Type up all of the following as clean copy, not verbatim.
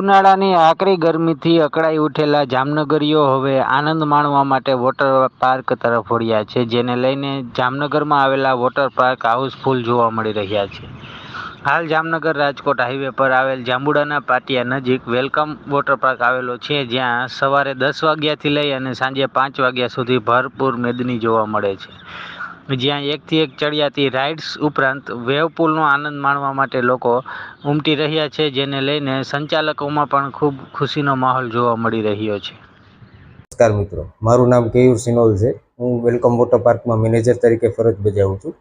ઉનાળાની આકરી ગરમીથી અકળાઈ ઉઠેલા જામનગરીઓ હવે આનંદ માણવા માટે વોટર પાર્ક તરફ વળ્યા છે, જેને લઈને જામનગરમાં આવેલા વોટર પાર્ક હાઉસફુલ જોવા મળી રહ્યા છે. હાલ જામનગર રાજકોટ હાઈવે પર આવેલ જાંબુડાના પાટિયા નજીક વેલકમ વોટર પાર્ક આવેલો છે, જ્યાં સવારે 10 વાગ્યાથી લઈ અને સાંજે 5 વાગ્યા સુધી ભરપૂર મેદની જોવા મળે છે. જ્યાં એકથી એક ચડિયાતી રાઇડ્સ ઉપરાંત વેવ પુલનો આનંદ માણવા માટે લોકો ઉમટી રહ્યા છે, જેને લઈને સંચાલકોમાં પણ ખૂબ ખુશીનો માહોલ જોવા મળી રહ્યો છે. નમસ્કાર મિત્રો, મારું નામ કેયુર સિનોલ છે. હું વેલકમ વોટર પાર્કમાં મેનેજર તરીકે ફરજ બજાવું છું.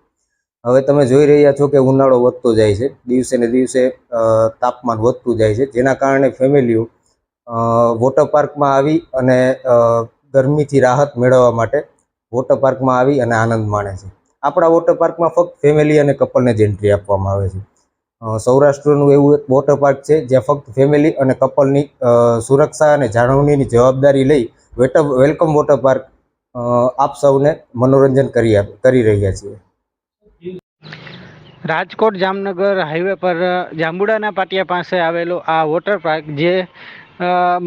હવે તમે જોઈ રહ્યા છો કે ઉનાળો વધતો જાય છે, દિવસે ને દિવસે તાપમાન વધતું જાય છે, જેના કારણે ફેમિલીઓ વોટર પાર્કમાં આવી અને ગરમીથી રાહત મેળવવા માટે વોટર પાર્કમાં આવી અને આનંદ માણે છે. આપણા વોટર પાર્કમાં ફક્ત ફેમિલી અને કપલને જ એન્ટ્રી આપવામાં આવે છે. સૌરાષ્ટ્રનું એવું એક વોટર પાર્ક છે જ્યાં ફક્ત ફેમિલી અને કપલની સુરક્ષા અને જાળવણીની જવાબદારી લઈ વેલકમ વોટર પાર્ક આપ સૌને મનોરંજન કરી રહ્યા છીએ. રાજકોટ જામનગર હાઈવે પર જાંબુડાના પાટિયા પાસે આવેલો આ વોટર પાર્ક જે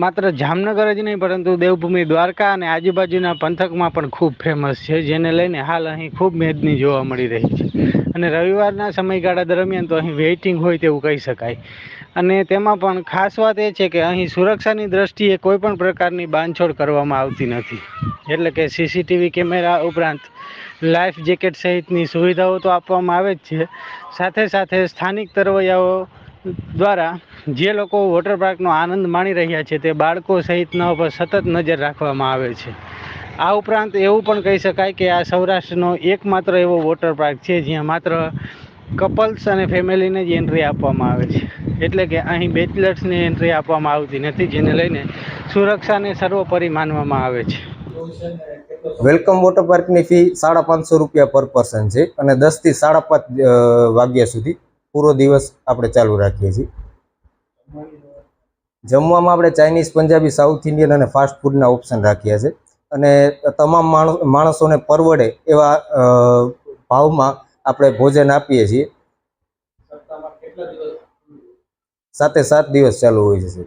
માત્ર જામનગર જ નહીં પરંતુ દેવભૂમિ દ્વારકા અને આજુબાજુના પંથકમાં પણ ખૂબ ફેમસ છે, જેને લઈને હાલ અહીં ખૂબ મેદની જોવા મળી રહી છે. અને રવિવારના સમયગાળા દરમિયાન તો અહીં વેઇટિંગ હોય તેવું કહી શકાય. અને તેમાં પણ ખાસ વાત એ છે કે અહીં સુરક્ષાની દ્રષ્ટિએ કોઈ પણ પ્રકારની બાંધછોડ કરવામાં આવતી નથી. એટલે કે સીસીટીવી કેમેરા ઉપરાંત લાઈફ જેકેટ સહિતની સુવિધાઓ તો આપવામાં આવે જ છે. સાથે સાથે સ્થાનિક તરવૈયાઓ દ્વારા જે લોકો વોટર પાર્કનો આનંદ માણી રહ્યા છે તે બાળકો સહિતના ઉપર સતત નજર રાખવામાં આવે છે. આ ઉપરાંત એવું પણ કહી શકાય કે આ સૌરાષ્ટ્રનો એકમાત્ર એવો વોટર પાર્ક છે જ્યાં માત્ર કપલ્સ અને ફેમિલીને જ એન્ટ્રી આપવામાં આવે છે. એટલે કે અહીં બેચલર્સને એન્ટ્રી આપવામાં આવતી નથી, જેને લઈને સુરક્ષાને સર્વોપરી માનવામાં આવે છે. વેલકમ વોટર પાર્કની ફી ₹550 પર પર્સન છે અને 10 થી 5:30 વાગ્યા સુધી પૂરો દિવસ આપણે ચાલુ રાખીએ છીએ. જમવામાં આપણે ચાઇનીઝ, પંજાબી, સાઉથ ઇન્ડિયન અને ફાસ્ટ ફૂડના ઓપ્શન રાખ્યા છે અને તમામ માણસોને પરવડે એવા ભાવમાં આપણે ભોજન આપીએ છીએ. 7 દિવસ ચાલુ હોય છે.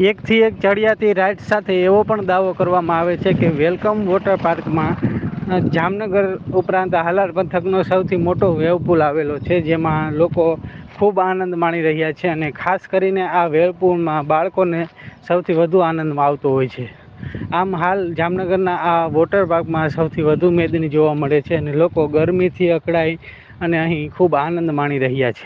એકથી એક ચડિયાતી રાઇડ સાથે એવો પણ દાવો કરવામાં આવે છે કે વેલકમ વોટર પાર્કમાં જામનગર ઉપરાંત હાલાર પંથકનો સૌથી મોટો વેવ પુલ આવેલો છે, જેમાં લોકો ખૂબ આનંદ માણી રહ્યા છે. અને ખાસ કરીને આ વેવ પુલમાં બાળકોને સૌથી વધુ આનંદમાં આવતો હોય છે. આમ હાલ જામનગરના આ વોટર પાર્કમાં સૌથી વધુ મેદની જોવા મળે છે અને લોકો ગરમીથી અકળાઈ અને અહીં ખૂબ આનંદ માણી રહ્યા છે.